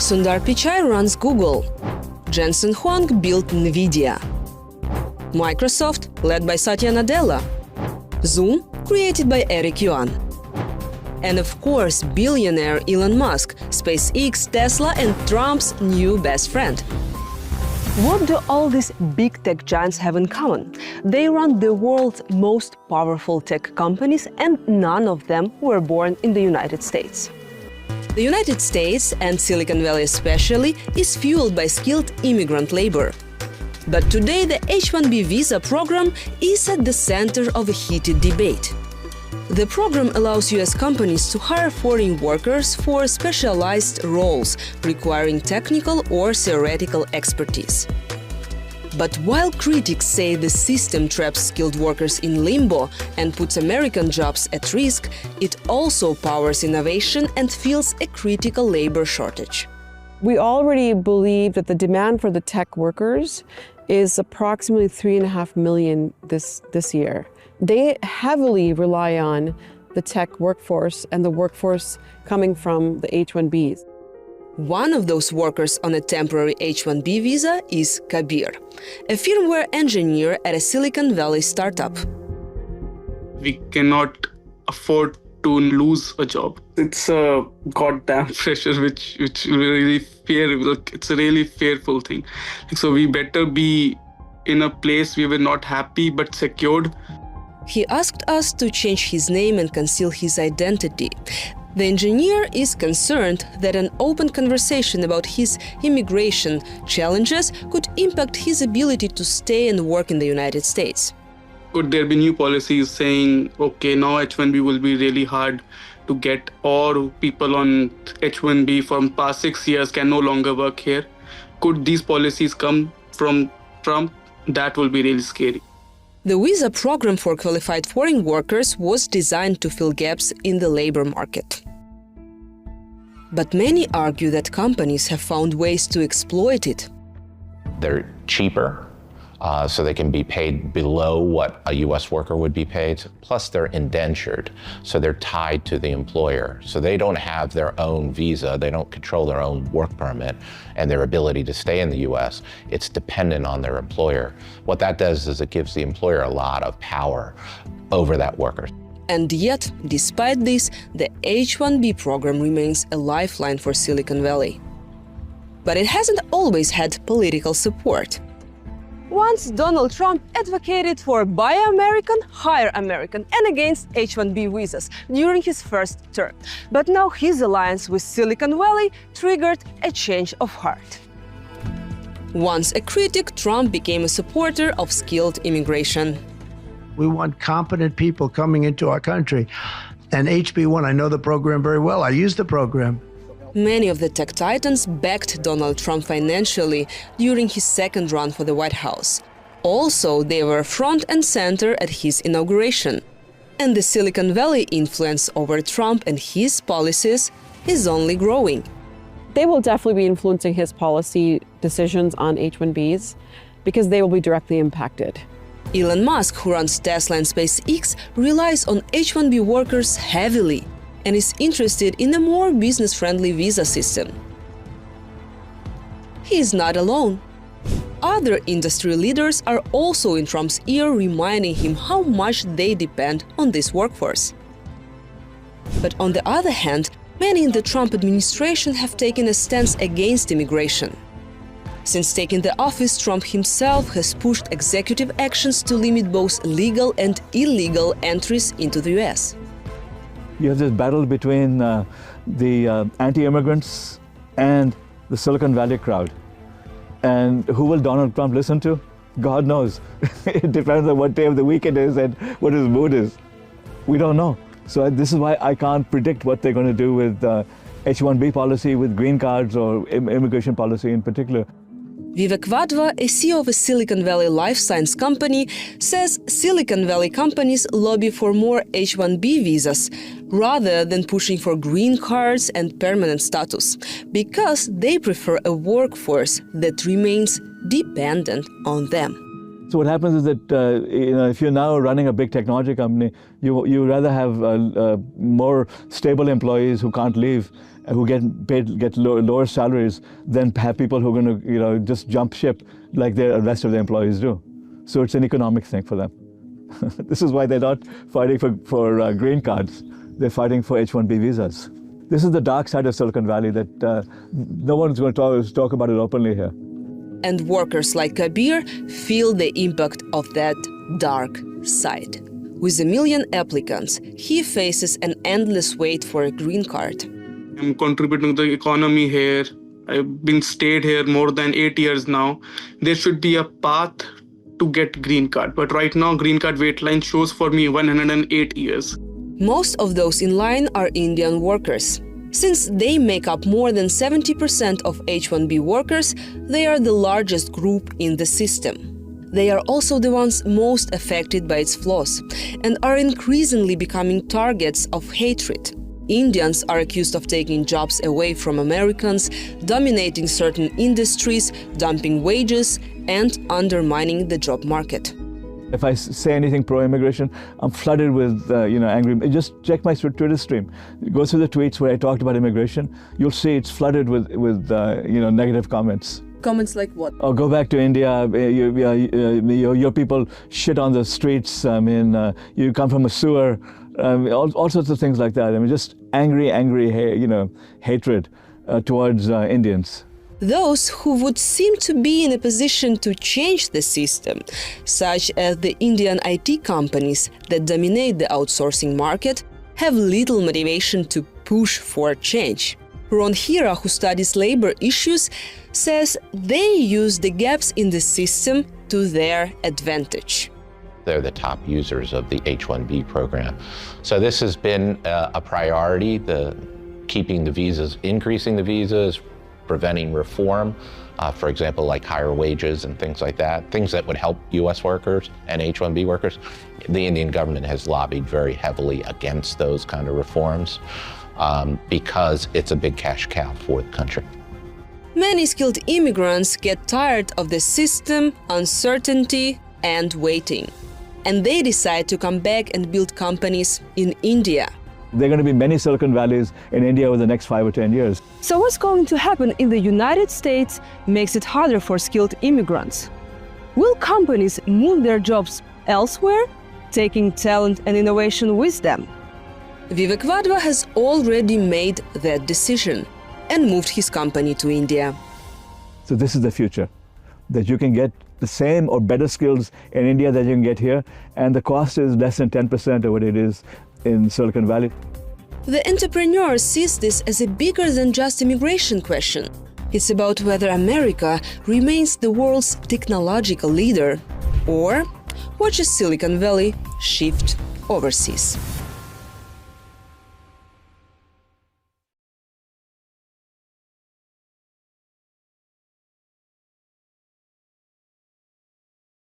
Sundar Pichai runs Google. Jensen Huang built NVIDIA. Microsoft, led by Satya Nadella. Zoom, created by Eric Yuan. And of course, billionaire Elon Musk, SpaceX, Tesla, and Trump's new best friend. What do all these big tech giants have in common? They run the world's most powerful tech companies, and none of them were born in the United States. The United States, and Silicon Valley especially, is fueled by skilled immigrant labor. But today the H-1B visa program is at the center of a heated debate. The program allows U.S. companies to hire foreign workers for specialized roles requiring technical or theoretical expertise. But while critics say the system traps skilled workers in limbo and puts American jobs at risk, it also powers innovation and fills a critical labor shortage. We already believe that the demand for the tech workers is approximately 3.5 million this year. They heavily rely on the tech workforce and the workforce coming from the H-1Bs. One of those workers on a temporary H-1B visa is Kabir, a firmware engineer at a Silicon Valley startup. We cannot afford to lose a job. It's a goddamn pressure which really it's a really fearful thing. So we better be in a place we were not happy but secured. He asked us to change his name and conceal his identity. The engineer is concerned that an open conversation about his immigration challenges could impact his ability to stay and work in the United States. Could there be new policies saying, okay, now H-1B will be really hard to get, or people on H-1B from past 6 years can no longer work here? Could these policies come from Trump? That will be really scary. The visa program for qualified foreign workers was designed to fill gaps in the labor market. But many argue that companies have found ways to exploit it. They're cheaper, so they can be paid below what a U.S. worker would be paid. Plus, they're indentured, so they're tied to the employer. So they don't have their own visa, they don't control their own work permit and their ability to stay in the U.S. It's dependent on their employer. What that does is it gives the employer a lot of power over that worker. And yet, despite this, the H-1B program remains a lifeline for Silicon Valley. But it hasn't always had political support. Once Donald Trump advocated for Buy American, Hire American and against H-1B visas during his first term. But now his alliance with Silicon Valley triggered a change of heart. Once a critic, Trump became a supporter of skilled immigration. We want competent people coming into our country. And HB1, I know the program very well. I use the program. Many of the tech titans backed Donald Trump financially during his second run for the White House. Also, they were front and center at his inauguration. And the Silicon Valley influence over Trump and his policies is only growing. They will definitely be influencing his policy decisions on H-1Bs because they will be directly impacted. Elon Musk, who runs Tesla and SpaceX, relies on H-1B workers heavily and is interested in a more business-friendly visa system. He is not alone. Other industry leaders are also in Trump's ear, reminding him how much they depend on this workforce. But on the other hand, many in the Trump administration have taken a stance against immigration. Since taking the office, Trump himself has pushed executive actions to limit both legal and illegal entries into the US. You have this battle between the anti-immigrants and the Silicon Valley crowd. And who will Donald Trump listen to? God knows. It depends on what day of the week it is and what his mood is. We don't know. So this is why I can't predict what they're going to do with H-1B policy, with green cards, or immigration policy in particular. Vivek Wadhwa, a CEO of a Silicon Valley life science company, says Silicon Valley companies lobby for more H-1B visas rather than pushing for green cards and permanent status, because they prefer a workforce that remains dependent on them. So what happens is that if you're now running a big technology company, you rather have more stable employees who can't leave, who get lower salaries, than have people who are going to just jump ship like the rest of the employees do. So it's an economic thing for them. This is why they're not fighting for green cards. They're fighting for H-1B visas. This is the dark side of Silicon Valley that no one's going to talk about it openly here. And workers like Kabir feel the impact of that dark side. With 1 million applicants, he faces an endless wait for a green card. I'm contributing to the economy here. I've been stayed here more than 8 years now. There should be a path to get green card. But right now, green card wait line shows for me 108 years. Most of those in line are Indian workers. Since they make up more than 70% of H-1B workers, they are the largest group in the system. They are also the ones most affected by its flaws and are increasingly becoming targets of hatred. Indians are accused of taking jobs away from Americans, dominating certain industries, dumping wages, and undermining the job market. If I say anything pro-immigration, I'm flooded with angry. Just check my Twitter stream. Go through the tweets where I talked about immigration. You'll see it's flooded with negative comments. Comments like what? Oh, go back to India. Your people shit on the streets. You come from a sewer. All sorts of things like that. Just angry, hatred towards Indians. Those who would seem to be in a position to change the system, such as the Indian IT companies that dominate the outsourcing market, have little motivation to push for change. Ron Hira, who studies labor issues, says they use the gaps in the system to their advantage. They're the top users of the H-1B program. So this has been a priority, keeping the visas, increasing the visas, preventing reform, for example, like higher wages and things like that, things that would help U.S. workers and H-1B workers. The Indian government has lobbied very heavily against those kind of reforms because it's a big cash cow for the country. Many skilled immigrants get tired of the system, uncertainty, and waiting. And they decide to come back and build companies in India. There are going to be many Silicon Valleys in India over the next 5 or 10 years. So what's going to happen in the United States makes it harder for skilled immigrants? Will companies move their jobs elsewhere, taking talent and innovation with them? Vivek Vadva has already made that decision and moved his company to India. So this is the future, that you can get the same or better skills in India that you can get here, and the cost is less than 10% of what it is in Silicon Valley. The entrepreneur sees this as a bigger than just immigration question. It's about whether America remains the world's technological leader or watches Silicon Valley shift overseas.